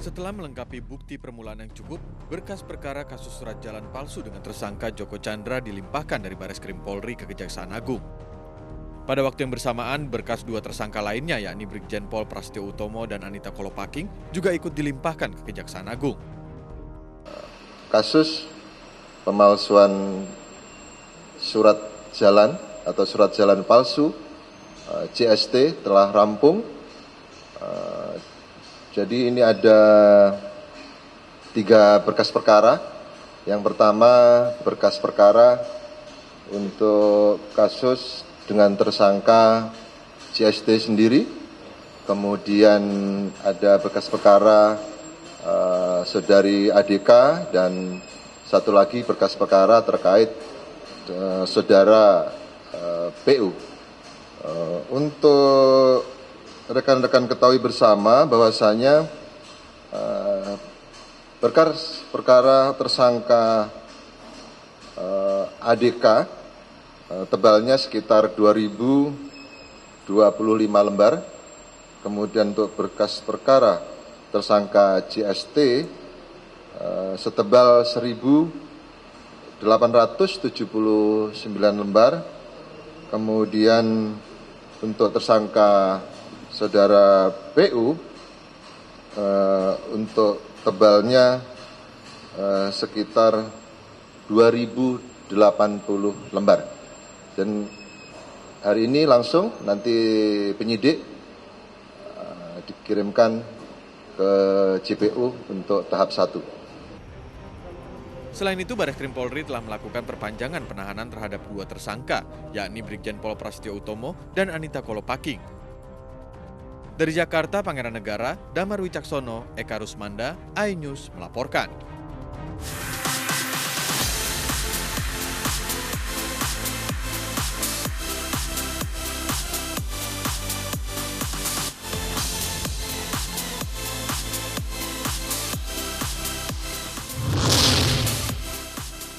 Setelah melengkapi bukti permulaan yang cukup, berkas perkara kasus surat jalan palsu dengan tersangka Joko Chandra dilimpahkan dari Bareskrim Polri ke Kejaksaan Agung. Pada waktu yang bersamaan, berkas dua tersangka lainnya yakni Brigjen Pol Prasetyo Utomo dan Anita Kolopaking juga ikut dilimpahkan ke Kejaksaan Agung. Kasus pemalsuan surat jalan atau surat jalan palsu JST telah rampung. Jadi ini ada 3 berkas perkara. Yang pertama berkas perkara untuk kasus dengan tersangka JST sendiri. Kemudian ada berkas perkara saudari ADK dan satu lagi berkas perkara terkait saudara PU. Untuk rekan-rekan ketahui bersama bahwasanya berkas perkara tersangka ADK tebalnya sekitar 2025 lembar. Kemudian untuk berkas perkara tersangka JST setebal 1.879 lembar. Kemudian untuk tersangka saudara PU untuk tebalnya sekitar 2.080 lembar. Dan hari ini langsung nanti penyidik dikirimkan ke JPU untuk tahap 1. Selain itu, Bareskrim Polri telah melakukan perpanjangan penahanan terhadap dua tersangka, yakni Brigjen Pol Prasetyo Utomo dan Anita Kolopaking. Dari Jakarta, Pangeran Negara, Damar Wicaksono, Eka Rusmanda, iNews melaporkan.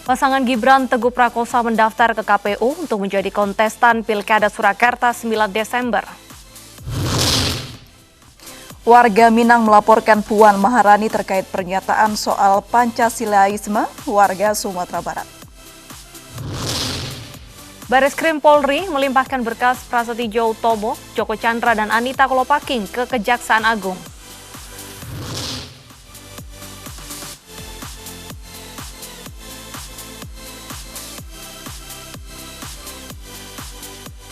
Pasangan Gibran Teguh Prakosa mendaftar ke KPU untuk menjadi kontestan Pilkada Surakarta 9 Desember. Warga Minang melaporkan Puan Maharani terkait pernyataan soal Pancasilaisme warga Sumatera Barat. Bareskrim Polri melimpahkan berkas Prasetyo Utomo, Joko Chandra, dan Anita Kolopaking ke Kejaksaan Agung.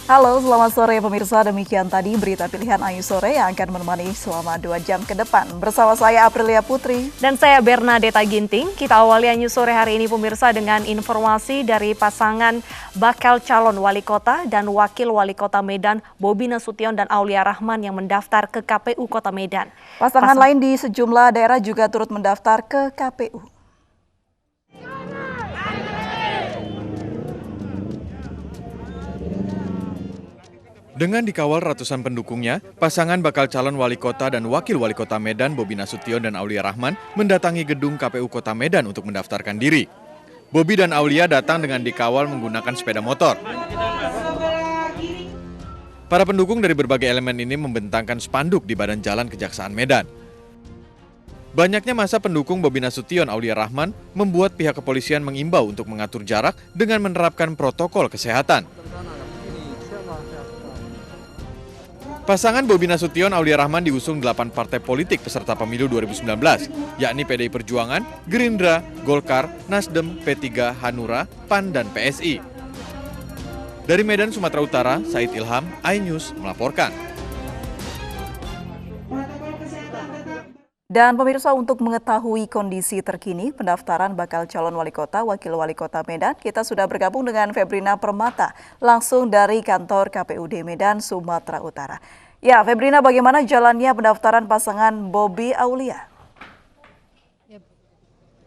Halo, selamat sore pemirsa. Demikian tadi berita pilihan Ayu Sore yang akan menemani selama 2 jam ke depan. Bersama saya Aprilia Putri. Dan saya Bernadetta Ginting. Kita awali Ayu Sore hari ini pemirsa dengan informasi dari pasangan bakal calon wali kota dan wakil wali kota Medan, Bobi Nasution dan Aulia Rahman yang mendaftar ke KPU Kota Medan. Pasangan lain di sejumlah daerah juga turut mendaftar ke KPU. Dengan dikawal ratusan pendukungnya, pasangan bakal calon wali kota dan wakil wali kota Medan, Bobi Nasution dan Aulia Rahman, mendatangi gedung KPU Kota Medan untuk mendaftarkan diri. Bobi dan Aulia datang dengan dikawal menggunakan sepeda motor. Para pendukung dari berbagai elemen ini membentangkan spanduk di badan jalan Kejaksaan Medan. Banyaknya masa pendukung Bobi Nasution Aulia Rahman membuat pihak kepolisian mengimbau untuk mengatur jarak dengan menerapkan protokol kesehatan. Pasangan Bobi Nasution Aulia Rahman diusung 8 partai politik peserta pemilu 2019, yakni PDI Perjuangan, Gerindra, Golkar, Nasdem, P3, Hanura, PAN, dan PSI. Dari Medan, Sumatera Utara, Said Ilham, iNews melaporkan. Dan pemirsa, untuk mengetahui kondisi terkini pendaftaran bakal calon wali kota, wakil wali kota Medan, kita sudah bergabung dengan Febrina Permata langsung dari kantor KPUD Medan, Sumatera Utara. Ya, Febrina, bagaimana jalannya pendaftaran pasangan Bobi Aulia?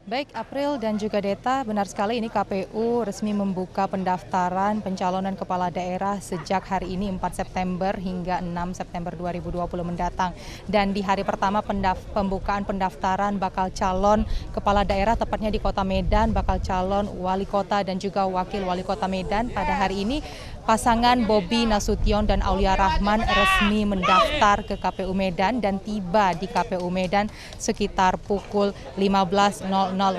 Baik April dan juga Deta, benar sekali ini KPU resmi membuka pendaftaran pencalonan kepala daerah sejak hari ini 4 September hingga 6 September 2020 mendatang. Dan di hari pertama pembukaan pendaftaran bakal calon kepala daerah tepatnya di Kota Medan, bakal calon wali kota dan juga wakil wali kota Medan pada hari ini pasangan Bobi Nasution dan Aulia Rahman resmi mendaftar ke KPU Medan dan tiba di KPU Medan sekitar pukul 15.00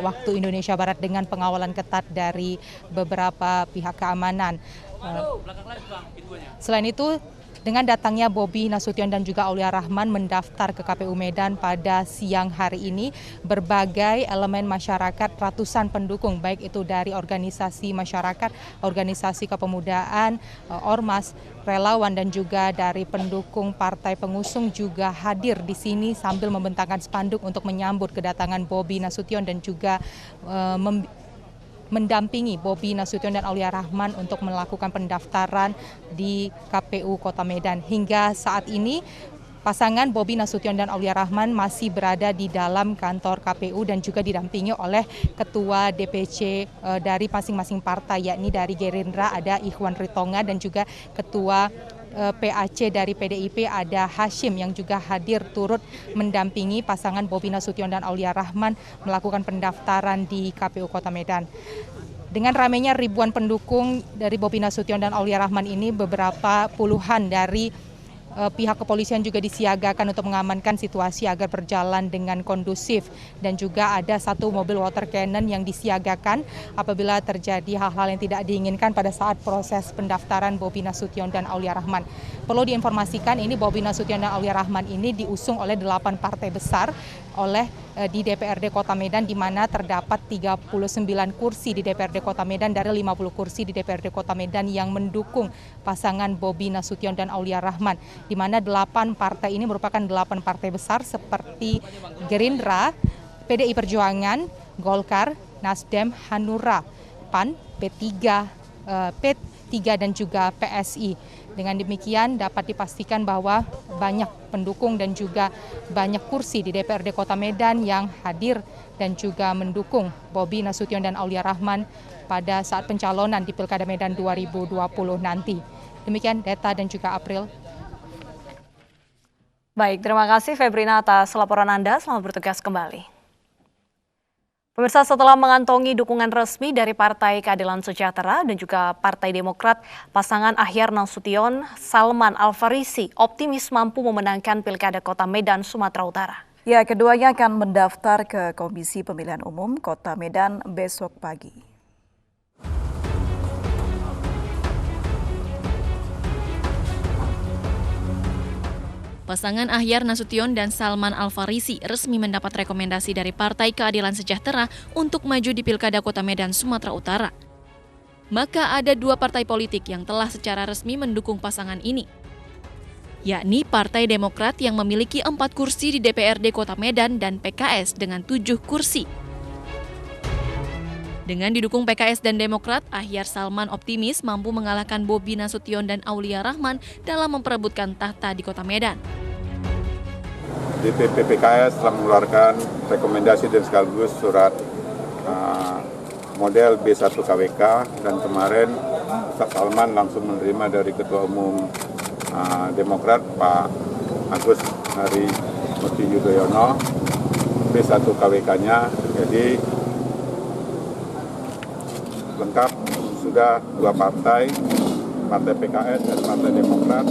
waktu Indonesia Barat dengan pengawalan ketat dari beberapa pihak keamanan. Selain itu, dengan datangnya Bobi Nasution dan juga Aulia Rahman mendaftar ke KPU Medan pada siang hari ini, berbagai elemen masyarakat, ratusan pendukung, baik itu dari organisasi masyarakat, organisasi kepemudaan, ormas, relawan, dan juga dari pendukung partai pengusung juga hadir di sini sambil membentangkan spanduk untuk menyambut kedatangan Bobi Nasution dan juga mendampingi Bobi Nasution dan Aulia Rahman untuk melakukan pendaftaran di KPU Kota Medan. Hingga saat ini pasangan Bobi Nasution dan Aulia Rahman masih berada di dalam kantor KPU dan juga didampingi oleh Ketua DPC dari masing-masing partai, yakni dari Gerindra ada Ikhwan Ritonga dan juga Ketua PAC dari PDIP ada Hashim yang juga hadir turut mendampingi pasangan Bobi Nasution dan Aulia Rahman melakukan pendaftaran di KPU Kota Medan. Dengan ramainya ribuan pendukung dari Bobi Nasution dan Aulia Rahman ini, beberapa puluhan dari pihak kepolisian juga disiagakan untuk mengamankan situasi agar berjalan dengan kondusif, dan juga ada satu mobil water cannon yang disiagakan apabila terjadi hal-hal yang tidak diinginkan pada saat proses pendaftaran Bobi Nasution dan Aulia Rahman. Perlu diinformasikan, ini Bobi Nasution dan Aulia Rahman ini diusung oleh 8 partai besar di DPRD Kota Medan, di mana terdapat 39 kursi di DPRD Kota Medan dari 50 kursi di DPRD Kota Medan yang mendukung pasangan Bobi Nasution dan Aulia Rahman, di mana 8 partai ini merupakan 8 partai besar seperti Gerindra, PDI Perjuangan, Golkar, Nasdem, Hanura, PAN, P3 dan juga PSI. Dengan demikian dapat dipastikan bahwa banyak pendukung dan juga banyak kursi di DPRD Kota Medan yang hadir dan juga mendukung Bobi Nasution dan Aulia Rahman pada saat pencalonan di Pilkada Medan 2020 nanti. Demikian Deta dan juga April. Baik, terima kasih Febrina atas laporan Anda. Selamat bertugas kembali. Pemirsa, setelah mengantongi dukungan resmi dari Partai Keadilan Sejahtera dan juga Partai Demokrat, pasangan Ahyar Nasution, Salman Al-Farisi optimis mampu memenangkan Pilkada Kota Medan, Sumatera Utara. Ya, keduanya akan mendaftar ke Komisi Pemilihan Umum Kota Medan besok pagi. Pasangan Ahyar Nasution dan Salman Al-Farisi resmi mendapat rekomendasi dari Partai Keadilan Sejahtera untuk maju di Pilkada Kota Medan, Sumatera Utara. Maka ada 2 partai politik yang telah secara resmi mendukung pasangan ini, yakni Partai Demokrat yang memiliki 4 kursi di DPRD Kota Medan dan PKS dengan 7 kursi. Dengan didukung PKS dan Demokrat, Ahyar Salman optimis mampu mengalahkan Bobi Nasution dan Aulia Rahman dalam memperebutkan tahta di Kota Medan. DPP PKS telah mengeluarkan rekomendasi dan sekaligus surat model B1 KWK, dan kemarin Ustaz Salman langsung menerima dari Ketua Umum Demokrat Pak Agus Harimurti Yudhoyono B1 KWK-nya, jadi lengkap sudah 2 partai, Partai PKS dan Partai Demokrat,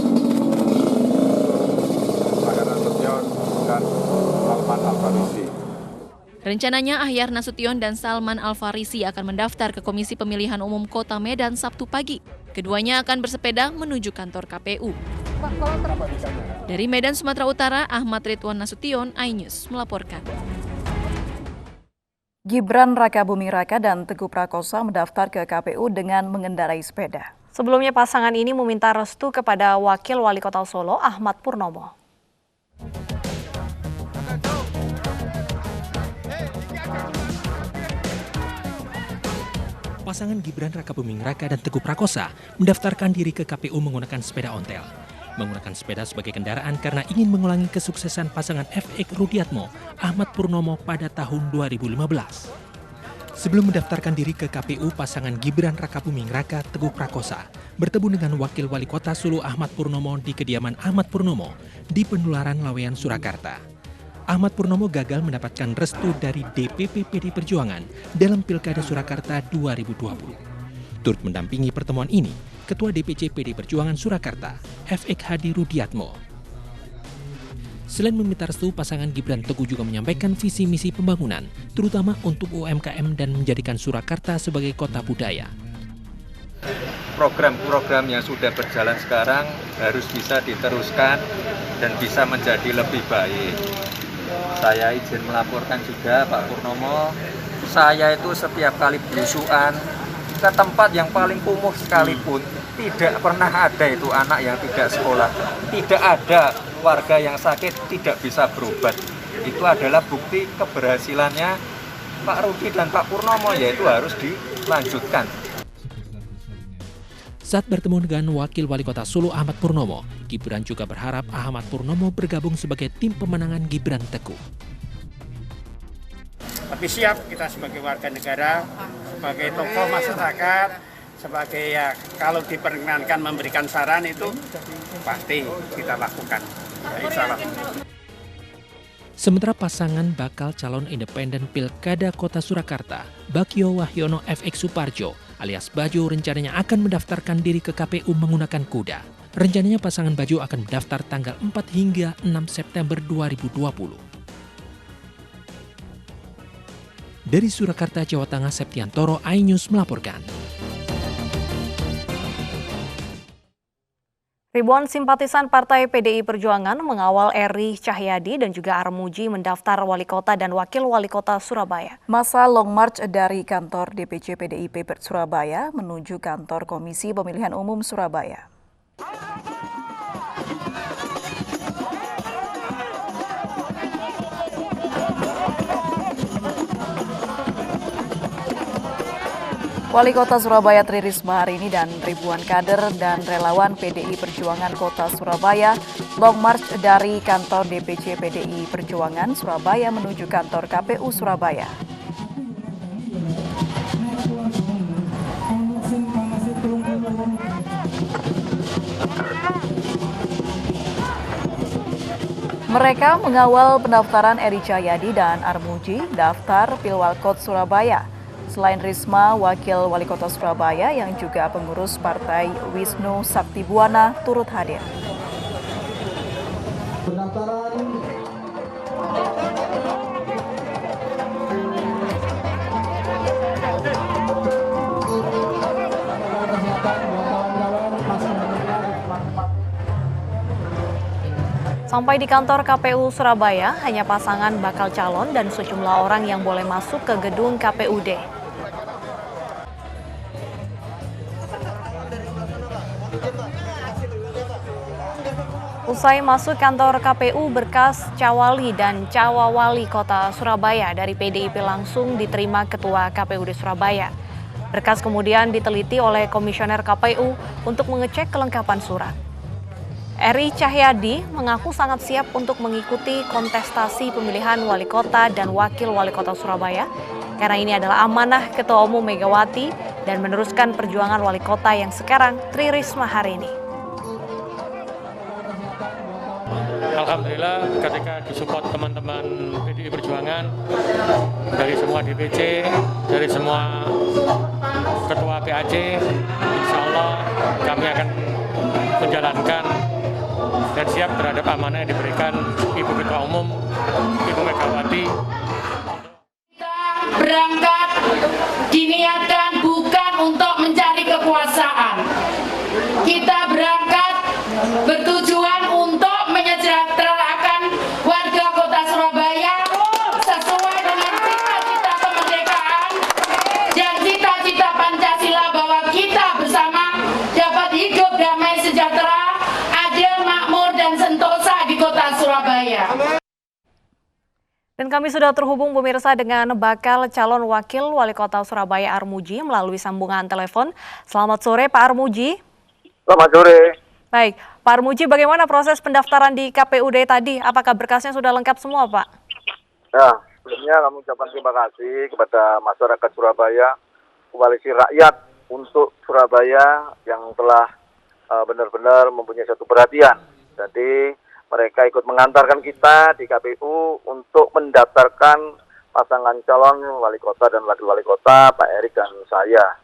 Ahyar Nasution dan Salman Al-Farisi. Rencananya Ahyar Nasution dan Salman Al-Farisi akan mendaftar ke Komisi Pemilihan Umum Kota Medan Sabtu pagi. Keduanya akan bersepeda menuju kantor KPU. Dari Medan, Sumatera Utara, Ahmad Ridwan Nasution, iNews melaporkan. Gibran Rakabuming Raka dan Teguh Prakosa mendaftar ke KPU dengan mengendarai sepeda. Sebelumnya pasangan ini meminta restu kepada Wakil Wali Kota Solo, Ahmad Purnomo. Pasangan Gibran Rakabuming Raka dan Teguh Prakosa mendaftarkan diri ke KPU menggunakan sepeda ontel. Menggunakan sepeda sebagai kendaraan karena ingin mengulangi kesuksesan pasangan FX Rudiatmo, Ahmad Purnomo pada tahun 2015. Sebelum mendaftarkan diri ke KPU, pasangan Gibran Rakabuming Raka Teguh Prakosa bertemu dengan Wakil Wali Kota Solo Ahmad Purnomo di kediaman Ahmad Purnomo di Penularan Laweyan, Surakarta. Ahmad Purnomo gagal mendapatkan restu dari DPP PDI Perjuangan dalam Pilkada Surakarta 2020. Turut mendampingi pertemuan ini, Ketua DPC PD Perjuangan Surakarta, FX Hadi Rudiatmo. Selain meminta restu, pasangan Gibran Teguh juga menyampaikan visi misi pembangunan, terutama untuk UMKM dan menjadikan Surakarta sebagai kota budaya. Program-program yang sudah berjalan sekarang harus bisa diteruskan dan bisa menjadi lebih baik. Saya izin melaporkan juga Pak Purnomo, saya itu setiap kali belusuan ke tempat yang paling kumuh sekalipun, tidak pernah ada itu anak yang tidak sekolah, tidak ada warga yang sakit tidak bisa berobat. Itu adalah bukti keberhasilannya Pak Rudi dan Pak Purnomo, yaitu harus dilanjutkan. Saat bertemu dengan Wakil Wali Kota Solo Ahmad Purnomo, Gibran juga berharap Ahmad Purnomo bergabung sebagai tim pemenangan Gibran Teguh. Tapi siap kita sebagai warga negara, sebagai tokoh masyarakat, sebagai ya kalau diperkenankan memberikan saran itu pasti kita lakukan. Ya, insya Allah. Sementara pasangan bakal calon independen Pilkada Kota Surakarta, Bagio Wahyono FX Suparjo alias Bajo rencananya akan mendaftarkan diri ke KPU menggunakan kuda. Rencananya pasangan Bajo akan mendaftar tanggal 4 hingga 6 September 2020. Dari Surakarta, Jawa Tengah, Septiantoro, iNews melaporkan. Ribuan simpatisan Partai PDI Perjuangan mengawal Eri Cahyadi dan juga Armuji mendaftar wali kota dan wakil wali kota Surabaya. Masa long march dari kantor DPC PDIP Surabaya menuju kantor Komisi Pemilihan Umum Surabaya. Wali Kota Surabaya Tri Risma hari ini dan ribuan kader dan relawan PDI Perjuangan Kota Surabaya long march dari kantor DPC PDI Perjuangan Surabaya menuju kantor KPU Surabaya. Mereka mengawal pendaftaran Eri Cahyadi dan Armuji daftar Pilwalkot Surabaya. Selain Risma, Wakil Wali Kota Surabaya yang juga pengurus Partai Wisnu Saktibuana turut hadir. Sampai di kantor KPU Surabaya, hanya pasangan bakal calon dan sejumlah orang yang boleh masuk ke gedung KPUD. Usai masuk kantor KPU, berkas Cawali dan Cawawali Kota Surabaya dari PDIP langsung diterima Ketua KPUD Surabaya. Berkas kemudian diteliti oleh Komisioner KPU untuk mengecek kelengkapan surat. Eri Cahyadi mengaku sangat siap untuk mengikuti kontestasi pemilihan wali kota dan wakil wali kota Surabaya karena ini adalah amanah Ketua Umum Megawati dan meneruskan perjuangan wali kota yang sekarang Tri Risma hari ini. Alhamdulillah ketika disupport teman-teman PDI Perjuangan dari semua DPC, dari semua ketua PAC, insya Allah kami akan menjalankan dan siap terhadap amanah yang diberikan Ibu Ketua Umum, Ibu Megawati. Kita berangkat diniatkan bukan untuk mencari kekuasaan. Kita berangkat bertujuan untuk menyejahterakan warga kota Surabaya sesuai dengan cita-cita kemerdekaan dan cita-cita Pancasila bahwa kita bersama dapat hidup damai sejahtera, adil, makmur, dan sentosa di kota Surabaya. Dan kami sudah terhubung pemirsa dengan bakal calon wakil wali kota Surabaya Armuji melalui sambungan telepon. Selamat sore Pak Armuji. Selamat sore. Baik, Pak Armuji, bagaimana proses pendaftaran di KPUD tadi? Apakah berkasnya sudah lengkap semua, Pak? Ya, sebelumnya kami ucapkan terima kasih kepada masyarakat Surabaya, koalisi rakyat untuk Surabaya yang telah benar-benar mempunyai satu perhatian. Jadi mereka ikut mengantarkan kita di KPU untuk mendaftarkan pasangan calon wali kota dan wakil wali kota, Pak Erik dan saya.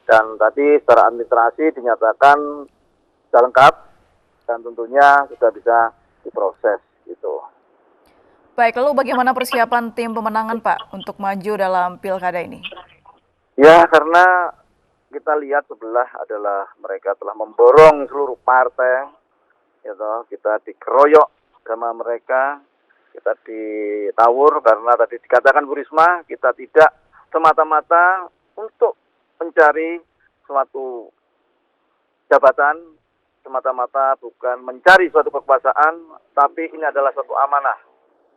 Dan tadi secara administrasi dinyatakan sudah lengkap dan tentunya sudah bisa diproses gitu. Baik, lalu bagaimana persiapan tim pemenangan Pak untuk maju dalam pilkada ini? Ya, karena kita lihat sebelah adalah mereka telah memborong seluruh partai, gitu. Kita dikeroyok sama mereka, kita ditawur karena tadi dikatakan Bu Risma, kita tidak semata-mata untuk mencari suatu jabatan, semata-mata bukan mencari suatu kekuasaan, tapi ini adalah suatu amanah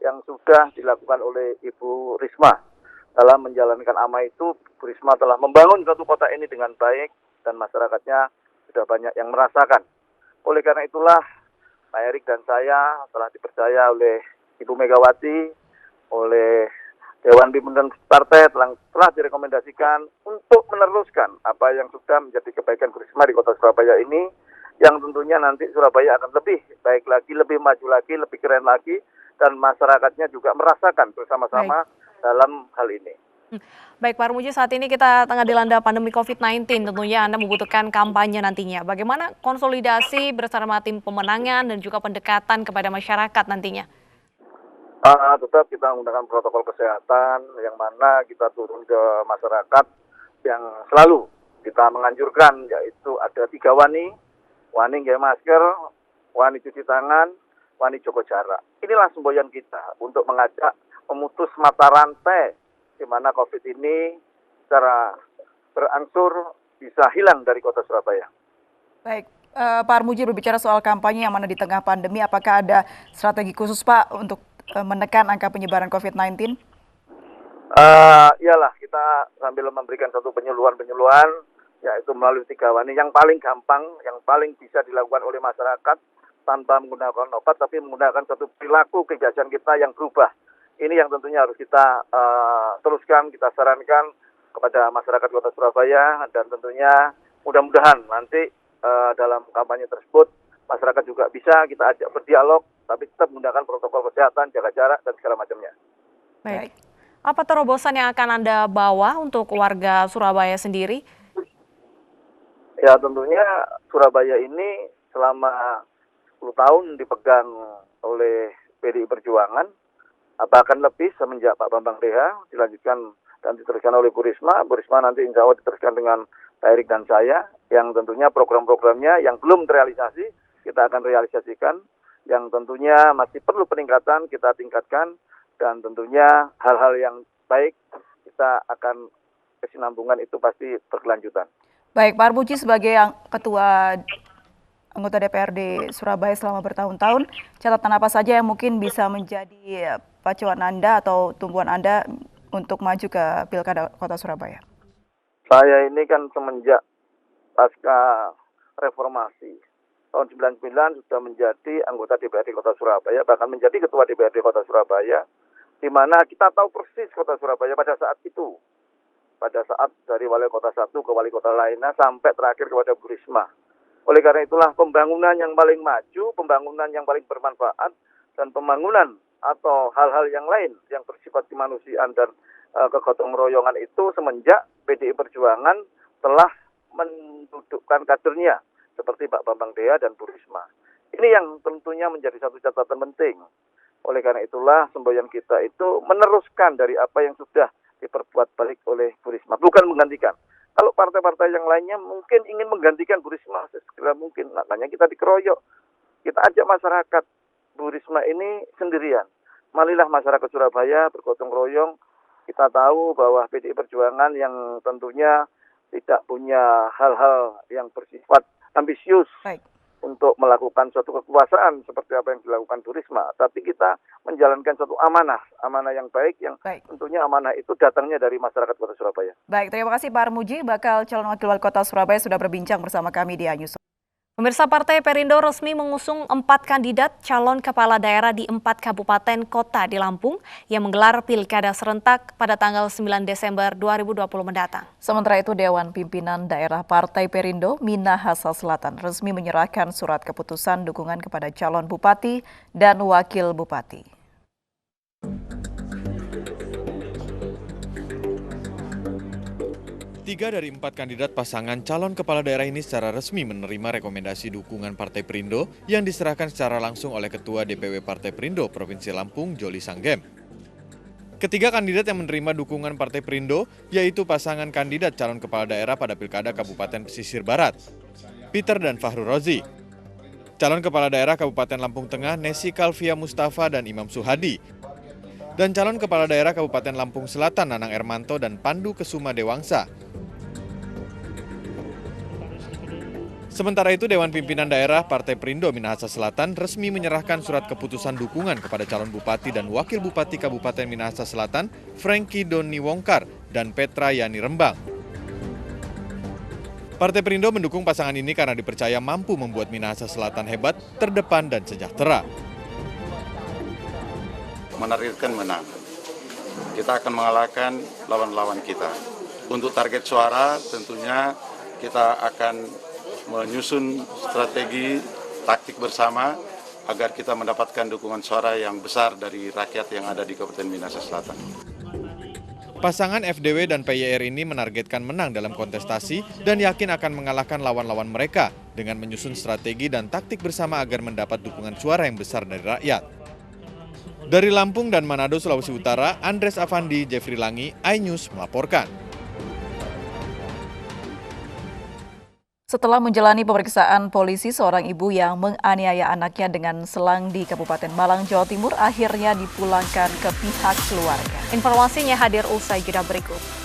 yang sudah dilakukan oleh Ibu Risma. Dalam menjalankan amanah itu, Bu Risma telah membangun suatu kota ini dengan baik dan masyarakatnya sudah banyak yang merasakan. Oleh karena itulah, Pak Erik dan saya telah dipercaya oleh Ibu Megawati, oleh Dewan Pimpinan Partai telah direkomendasikan untuk meneruskan apa yang sudah menjadi kebaikan Bu Risma di Kota Surabaya ini, yang tentunya nanti Surabaya akan lebih baik lagi, lebih maju lagi, lebih keren lagi, dan masyarakatnya juga merasakan bersama-sama dalam hal ini. Baik Pak Armuji, saat ini kita tengah dilanda pandemi COVID-19, tentunya Anda membutuhkan kampanye nantinya. Bagaimana konsolidasi bersama tim pemenangan dan juga pendekatan kepada masyarakat nantinya? Tetap kita menggunakan protokol kesehatan yang mana kita turun ke masyarakat yang selalu kita menganjurkan, yaitu ada 3 wani nggak masker, wani cuci tangan, wani jaga jarak. Inilah semboyan kita untuk mengajak memutus mata rantai di mana COVID ini secara berangsur bisa hilang dari Kota Surabaya. Baik, Pak Armuji berbicara soal kampanye yang mana di tengah pandemi, apakah ada strategi khusus Pak untuk menekan angka penyebaran COVID-19? Iyalah, kita sambil memberikan satu penyuluhan, yaitu melalui 3 wani yang paling gampang, yang paling bisa dilakukan oleh masyarakat tanpa menggunakan obat, tapi menggunakan satu perilaku kebiasaan kita yang berubah. Ini yang tentunya harus kita teruskan, kita sarankan kepada masyarakat Kota Surabaya, dan tentunya mudah-mudahan nanti dalam kampanye tersebut masyarakat juga bisa kita ajak berdialog, tapi tetap menggunakan protokol kesehatan, jaga jarak, dan segala macamnya. Baik. Apa terobosan yang akan Anda bawa untuk warga Surabaya sendiri? Ya, tentunya Surabaya ini selama 10 tahun dipegang oleh PDI Perjuangan, bahkan lebih semenjak Pak Bambang Deha, dilanjutkan dan diteruskan oleh Bu Risma. Bu Risma nanti insya Allah diteruskan dengan Pak Erik dan saya, yang tentunya program-programnya yang belum terrealisasi, kita akan realisasikan, yang tentunya masih perlu peningkatan, kita tingkatkan, dan tentunya hal-hal yang baik, kita akan kesinambungan itu pasti berkelanjutan. Baik, Pak Armuji sebagai Ketua anggota DPRD Surabaya selama bertahun-tahun, catatan apa saja yang mungkin bisa menjadi pacuan Anda atau tumpuan Anda untuk maju ke Pilkada Kota Surabaya? Saya ini kan semenjak pasca reformasi tahun 99 sudah menjadi anggota DPRD Kota Surabaya, bahkan menjadi Ketua DPRD Kota Surabaya, di mana kita tahu persis Kota Surabaya pada saat itu, pada saat dari wali kota satu ke wali kota lainnya sampai terakhir kepada Bu Risma. Oleh karena itulah pembangunan yang paling maju, pembangunan yang paling bermanfaat, dan pembangunan atau hal-hal yang lain yang bersifat kemanusiaan dan kegotong royongan itu semenjak PDI Perjuangan telah mendudukkan kadernya seperti Pak Bambang Deha dan Bu Risma. Ini yang tentunya menjadi satu catatan penting. Oleh karena itulah semboyan kita itu meneruskan dari apa yang sudah diperbuat balik oleh Bu Risma, bukan menggantikan. Kalau partai-partai yang lainnya mungkin ingin menggantikan Bu Risma segera mungkin, makanya kita dikeroyok. Kita ajak masyarakat, Bu Risma ini sendirian. Marilah masyarakat Surabaya bergotong royong. Kita tahu bahwa PDI Perjuangan yang tentunya tidak punya hal-hal yang bersifat ambisius untuk melakukan suatu kekuasaan seperti apa yang dilakukan Bu Risma. Tapi kita menjalankan suatu amanah yang baik, yang tentunya amanah itu datangnya dari masyarakat Kota Surabaya. Baik, terima kasih Pak Armuji, bakal calon wakil wali kota Surabaya sudah berbincang bersama kami di News. Pemirsa, Partai Perindo resmi mengusung 4 kandidat calon kepala daerah di 4 kabupaten kota di Lampung yang menggelar pilkada serentak pada tanggal 9 Desember 2020 mendatang. Sementara itu, Dewan Pimpinan Daerah Partai Perindo Minahasa Selatan resmi menyerahkan surat keputusan dukungan kepada calon bupati dan wakil bupati. 3 dari 4 kandidat pasangan calon kepala daerah ini secara resmi menerima rekomendasi dukungan Partai Perindo yang diserahkan secara langsung oleh Ketua DPW Partai Perindo Provinsi Lampung, Joli Sanggem. Ketiga kandidat yang menerima dukungan Partai Perindo yaitu pasangan kandidat calon kepala daerah pada Pilkada Kabupaten Pesisir Barat, Peter dan Fahru Rozi. Calon kepala daerah Kabupaten Lampung Tengah, Nesi Kalvia Mustafa dan Imam Suhadi. Dan calon kepala daerah Kabupaten Lampung Selatan, Nanang Ermanto dan Pandu Kesuma Dewangsa. Sementara itu, Dewan Pimpinan Daerah Partai Perindo Minahasa Selatan resmi menyerahkan surat keputusan dukungan kepada calon bupati dan wakil bupati Kabupaten Minahasa Selatan, Franky Doni Wongkar dan Petra Yani Rembang. Partai Perindo mendukung pasangan ini karena dipercaya mampu membuat Minahasa Selatan hebat, terdepan dan sejahtera. Menargetkan menang. Kita akan mengalahkan lawan-lawan kita. Untuk target suara tentunya kita akan menyusun strategi taktik bersama agar kita mendapatkan dukungan suara yang besar dari rakyat yang ada di Kabupaten Minahasa Selatan. Pasangan FDW dan PYR ini menargetkan menang dalam kontestasi dan yakin akan mengalahkan lawan-lawan mereka dengan menyusun strategi dan taktik bersama agar mendapat dukungan suara yang besar dari rakyat. Dari Lampung dan Manado, Sulawesi Utara, Andres Avandi, Jeffrey Langi, iNews melaporkan. Setelah menjalani pemeriksaan polisi, seorang ibu yang menganiaya anaknya dengan selang di Kabupaten Malang, Jawa Timur akhirnya dipulangkan ke pihak keluarga. Informasinya hadir usai jeda berikut.